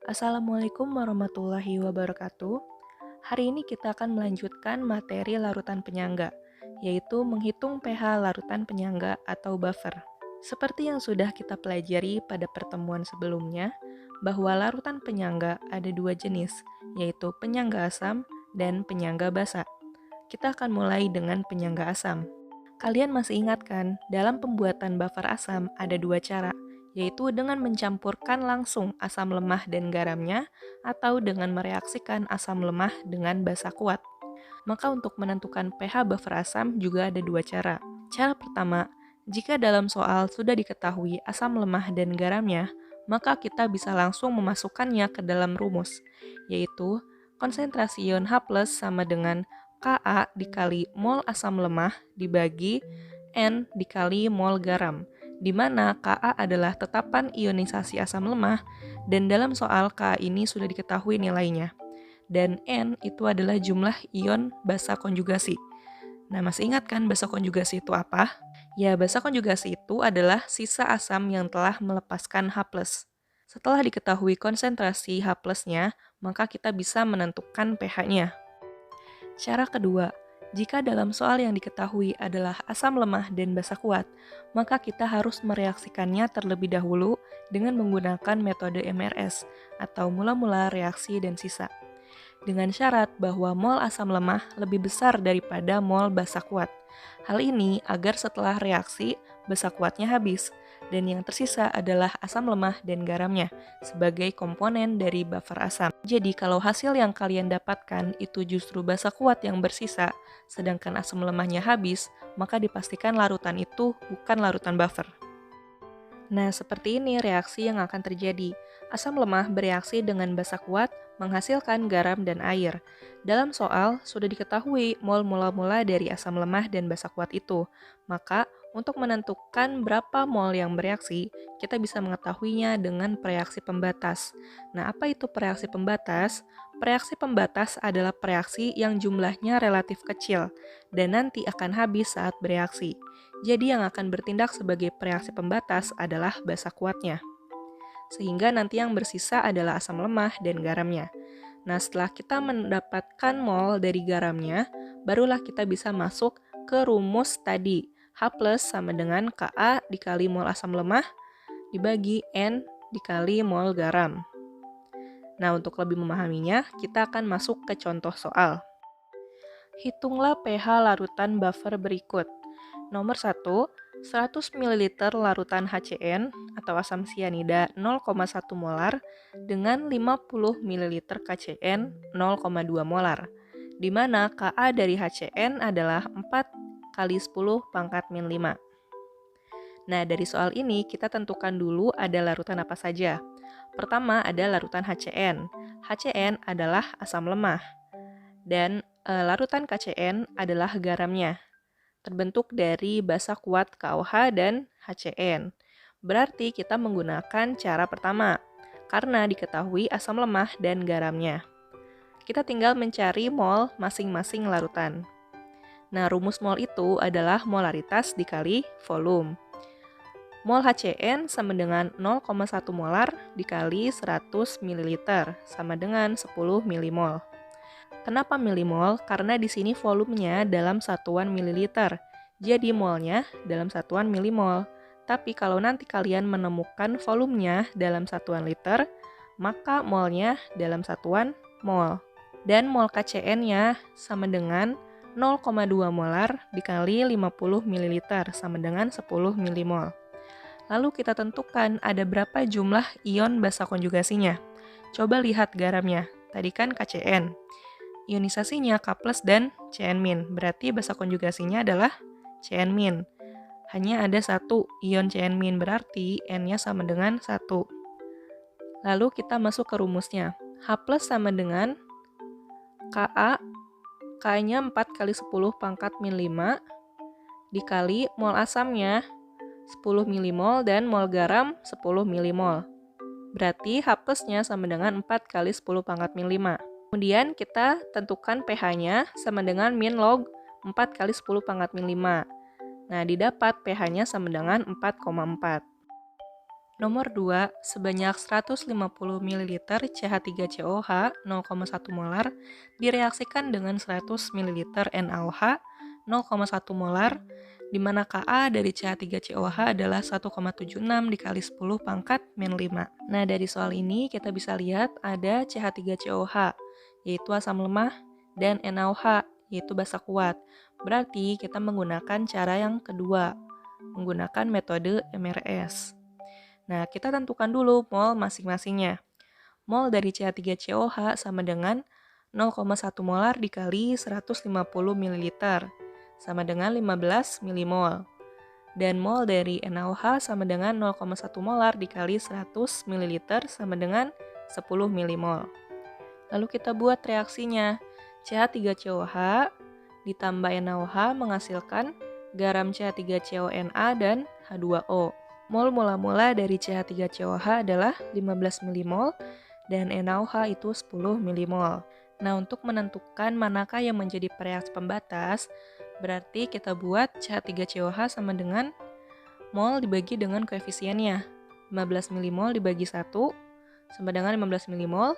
Assalamualaikum warahmatullahi wabarakatuh. Hari ini kita akan melanjutkan materi larutan penyangga, yaitu menghitung pH larutan penyangga atau buffer. Seperti yang sudah kita pelajari pada pertemuan sebelumnya, bahwa larutan penyangga ada dua jenis, yaitu penyangga asam dan penyangga basa. Kita akan mulai dengan penyangga asam. Kalian masih ingat kan, dalam pembuatan buffer asam ada dua cara, yaitu dengan mencampurkan langsung asam lemah dan garamnya, atau dengan mereaksikan asam lemah dengan basa kuat. Maka untuk menentukan pH buffer asam juga ada dua cara. Cara pertama, jika dalam soal sudah diketahui asam lemah dan garamnya, maka kita bisa langsung memasukkannya ke dalam rumus, yaitu konsentrasi ion H+ sama dengan Ka dikali mol asam lemah dibagi N dikali mol garam, di mana Ka adalah tetapan ionisasi asam lemah, dan dalam soal Ka ini sudah diketahui nilainya. Dan N itu adalah jumlah ion basa konjugasi. Nah, masih ingat kan basa konjugasi itu apa? Ya, basa konjugasi itu adalah sisa asam yang telah melepaskan H+. Setelah diketahui konsentrasi H+-nya, maka kita bisa menentukan pH-nya. Cara kedua, jika dalam soal yang diketahui adalah asam lemah dan basa kuat, maka kita harus mereaksikannya terlebih dahulu dengan menggunakan metode MRS atau mula-mula reaksi dan sisa, dengan syarat bahwa mol asam lemah lebih besar daripada mol basa kuat. Hal ini agar setelah reaksi, basa kuatnya habis, dan yang tersisa adalah asam lemah dan garamnya sebagai komponen dari buffer asam. Jadi kalau hasil yang kalian dapatkan itu justru basa kuat yang bersisa, sedangkan asam lemahnya habis, maka dipastikan larutan itu bukan larutan buffer. Nah, seperti ini reaksi yang akan terjadi. Asam lemah bereaksi dengan basa kuat, menghasilkan garam dan air. Dalam soal, sudah diketahui mol mula-mula dari asam lemah dan basa kuat itu. Maka, untuk menentukan berapa mol yang bereaksi, kita bisa mengetahuinya dengan preaksi pembatas. Nah, apa itu preaksi pembatas? Preaksi pembatas adalah preaksi yang jumlahnya relatif kecil, dan nanti akan habis saat bereaksi. Jadi yang akan bertindak sebagai reaksi pembatas adalah basa kuatnya. Sehingga nanti yang bersisa adalah asam lemah dan garamnya. Nah, setelah kita mendapatkan mol dari garamnya, barulah kita bisa masuk ke rumus tadi. H+ sama dengan Ka dikali mol asam lemah dibagi N dikali mol garam. Nah, untuk lebih memahaminya, kita akan masuk ke contoh soal. Hitunglah pH larutan buffer berikut. Nomor 1, 100 ml larutan HCN atau asam sianida 0,1 molar dengan 50 ml KCN 0,2 molar, di mana Ka dari HCN adalah 4 kali 10 pangkat min 5. Nah, dari soal ini kita tentukan dulu ada larutan apa saja. Pertama ada larutan HCN. HCN adalah asam lemah. Dan larutan KCN adalah garamnya, terbentuk dari basa kuat KOH dan HCN. Berarti kita menggunakan cara pertama, karena diketahui asam lemah dan garamnya. Kita tinggal mencari mol masing-masing larutan. Nah, rumus mol itu adalah molaritas dikali volume. Mol HCN sama dengan 0,1 molar dikali 100 ml sama dengan 10 milimol. Kenapa milimol? Karena di sini volumenya dalam satuan mililiter. Jadi molnya dalam satuan milimol. Tapi kalau nanti kalian menemukan volumenya dalam satuan liter, maka molnya dalam satuan mol. Dan mol KCN-nya sama dengan 0,2 molar dikali 50 ml sama dengan 10 milimol. Lalu kita tentukan ada berapa jumlah ion basa konjugasinya. Coba lihat garamnya. Tadi kan KCN. Ionisasinya K+ dan Cn-. Berarti basa konjugasinya adalah Cn-. Hanya ada satu ion Cn-, berarti N-nya sama dengan 1. Lalu kita masuk ke rumusnya. H+ sama dengan Ka, K-nya 4 kali 10 pangkat min 5, dikali mol asamnya 10 milimol dan mol garam 10 milimol. Berarti H+-nya sama dengan 4 kali 10 pangkat min 5. Kemudian kita tentukan pH-nya sama dengan min log 4 kali 10 pangkat min 5. Nah, didapat pH-nya sama dengan 4,4. Nomor 2, sebanyak 150 ml CH3COH 0,1 molar direaksikan dengan 100 ml NaOH 0,1 molar, di mana Ka dari CH3COH adalah 1,76 dikali 10 pangkat min 5. Nah, dari soal ini kita bisa lihat ada CH3COH, yaitu asam lemah, dan NaOH, yaitu basa kuat. Berarti kita menggunakan cara yang kedua, menggunakan metode MRS. Nah, kita tentukan dulu mol masing-masingnya. Mol dari CH3COH sama dengan 0,1 molar dikali 150 ml, sama dengan 15 milimol. Dan mol dari NaOH sama dengan 0,1 molar dikali 100 ml, sama dengan 10 milimol. Lalu kita buat reaksinya. CH3COH ditambah NaOH menghasilkan garam CH3CONa dan H2O. Mol mula-mula dari CH3COH adalah 15 milimol dan NaOH itu 10 milimol. Nah, untuk menentukan manakah yang menjadi reaksi pembatas, berarti kita buat CH3COH sama dengan mol dibagi dengan koefisiennya. 15 milimol dibagi 1 sama dengan 15 milimol,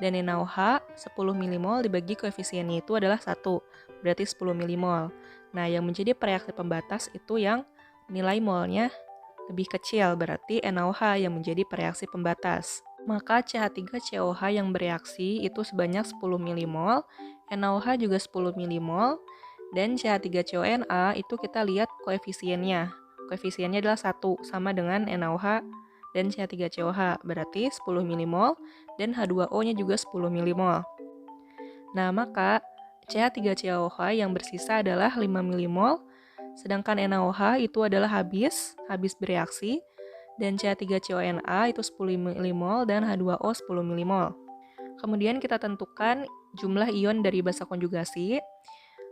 dan NaOH 10 milimol dibagi koefisiennya itu adalah 1, berarti 10 milimol. Nah, yang menjadi reaksi pembatas itu yang nilai molnya lebih kecil, berarti NaOH yang menjadi reaksi pembatas. Maka CH3COH yang bereaksi itu sebanyak 10 milimol, NaOH juga 10 milimol, dan CH3CONa itu kita lihat koefisiennya. Koefisiennya adalah 1, sama dengan NaOH dan CH3COH, berarti 10 milimol, dan H2O-nya juga 10 milimol. Nah, maka CH3COH yang bersisa adalah 5 milimol, sedangkan NaOH itu adalah habis bereaksi, dan CH3CONa itu 10 milimol dan H2O 10 milimol. Kemudian kita tentukan jumlah ion dari basa konjugasi.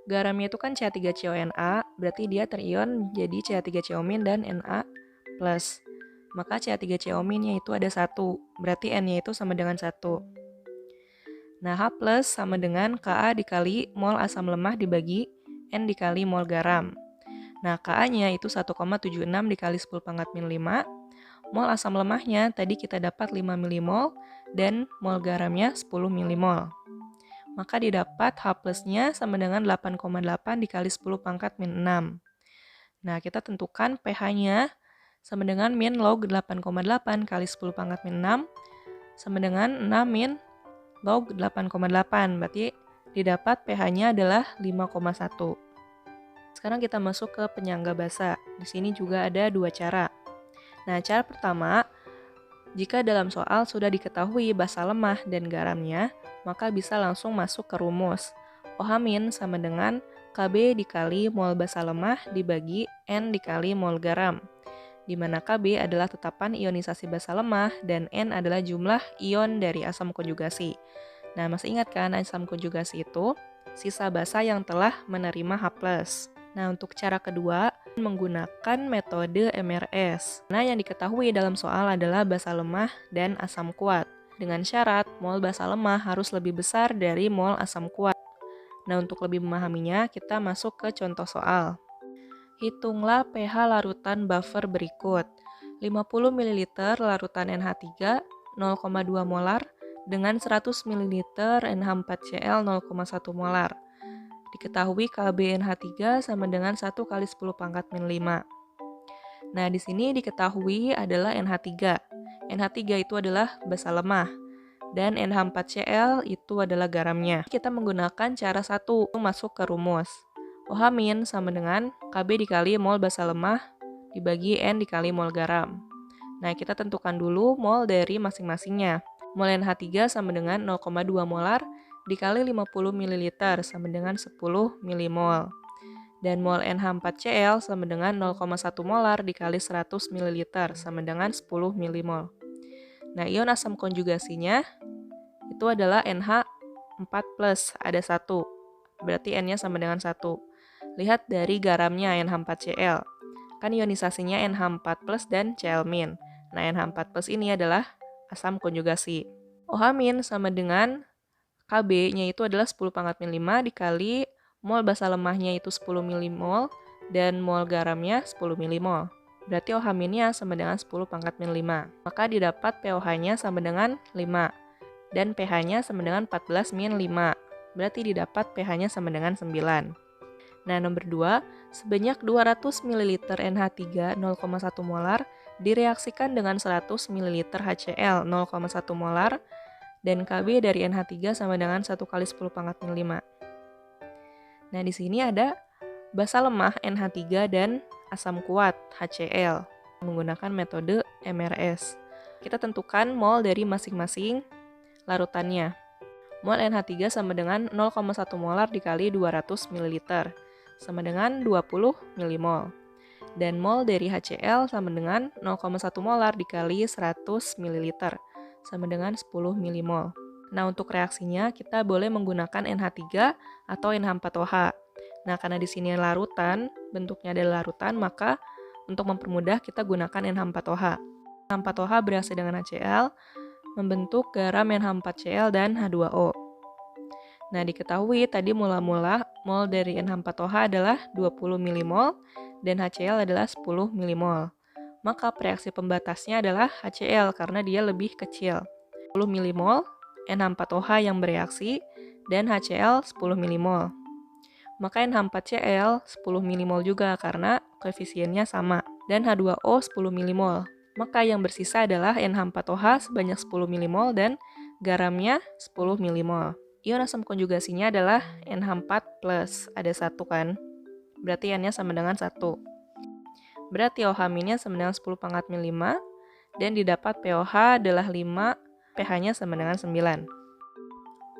Garamnya itu kan CH3CONa, berarti dia terion jadi CH3CO- dan Na+. Maka CH3CO- itu ada 1, berarti N-nya itu sama dengan 1. Nah, H+ sama dengan Ka dikali mol asam lemah dibagi N dikali mol garam. Nah, Ka-nya itu 1,76 dikali 10 pangkat min 5. Mol asam lemahnya tadi kita dapat 5 milimol dan mol garamnya 10 milimol. Maka didapat H+-nya sama dengan 8,8 dikali 10 pangkat min 6. Nah, kita tentukan pH-nya sama dengan min log 8,8 kali 10 pangkat min 6 sama dengan 6 min log 8,8. Berarti didapat pH-nya adalah 5,1. Sekarang kita masuk ke penyangga basa. Di sini juga ada dua cara. Nah, cara pertama, jika dalam soal sudah diketahui basa lemah dan garamnya, maka bisa langsung masuk ke rumus. OH- sama dengan Kb dikali mol basa lemah dibagi N dikali mol garam, di mana Kb adalah tetapan ionisasi basa lemah dan N adalah jumlah ion dari asam konjugasi. Nah, masih ingat kan asam konjugasi itu sisa basa yang telah menerima H+. Nah, untuk cara kedua, menggunakan metode MRS. Nah, yang diketahui dalam soal adalah basa lemah dan asam kuat. Dengan syarat, mol basa lemah harus lebih besar dari mol asam kuat. Nah, untuk lebih memahaminya, kita masuk ke contoh soal. Hitunglah pH larutan buffer berikut. 50 ml larutan NH3 0,2 molar dengan 100 ml NH4Cl 0,1 molar. Diketahui KBNH3 sama dengan 1 kali 10 pangkat min 5. Nah, di sini diketahui adalah NH3. NH3 itu adalah basa lemah, dan NH4Cl itu adalah garamnya. Kita menggunakan cara satu masuk ke rumus. OH- sama dengan Kb dikali mol basa lemah dibagi N dikali mol garam. Nah, kita tentukan dulu mol dari masing-masingnya. Mol NH3 sama dengan 0,2 molar dikali 50 ml sama dengan 10 milimol. Dan mol NH4Cl sama dengan 0,1 molar dikali 100 ml sama dengan 10 milimol. Nah, ion asam konjugasinya itu adalah NH4+, ada 1. Berarti N-nya sama dengan 1. Lihat dari garamnya NH4Cl. Kan ionisasinya NH4+ dan Cl-. Nah, NH4+ ini adalah asam konjugasi. OH- sama dengan Kb-nya itu adalah 10 pangkat min 5 dikali mol basa lemahnya itu 10 milimol dan mol garamnya 10 milimol. Berarti OH-nya sama dengan 10 pangkat min 5. Maka didapat pOH-nya sama dengan 5. Dan pH-nya sama dengan 14 min 5. Berarti didapat pH-nya sama dengan 9. Nah, nomor 2, sebanyak 200 ml NH3 0,1 molar direaksikan dengan 100 ml HCl 0,1 molar dan Kb dari NH3 sama dengan 1 kali 10 pangkat min 5. Nah, di sini ada basa lemah NH3 dan asam kuat HCl menggunakan metode MRS. Kita tentukan mol dari masing-masing larutannya. Mol NH3 sama dengan 0,1 molar dikali 200 ml sama dengan 20 milimol. Dan mol dari HCl sama dengan 0,1 molar dikali 100 ml sama dengan 10 milimol. Nah, untuk reaksinya kita boleh menggunakan NH3 atau NH4OH. Nah, karena di sini larutan, bentuknya adalah larutan, maka untuk mempermudah kita gunakan NH4OH. NH4OH bereaksi dengan HCl, membentuk garam NH4Cl dan H2O. Nah, diketahui tadi mula-mula mol dari NH4OH adalah 20 milimol dan HCl adalah 10 milimol. Maka reaksi pembatasnya adalah HCl karena dia lebih kecil. 10 milimol NH4OH yang bereaksi dan HCl 10 milimol. Maka NH4Cl 10 milimol juga karena koefisiennya sama dan H2O 10 milimol. Maka yang bersisa adalah NH4OH sebanyak 10 milimol dan garamnya 10 milimol. Ion asam konjugasinya adalah NH4+, ada 1 kan? Berarti N-nya sama dengan 1. Berarti OH-nya sama dengan 10 pangkat min 5, dan didapat pOH adalah 5, pH-nya sama dengan 9.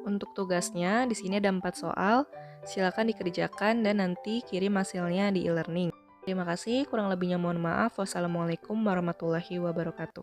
Untuk tugasnya, di sini ada 4 soal, silakan dikerjakan dan nanti kirim hasilnya di e-learning. Terima kasih, kurang lebihnya mohon maaf. Wassalamualaikum warahmatullahi wabarakatuh.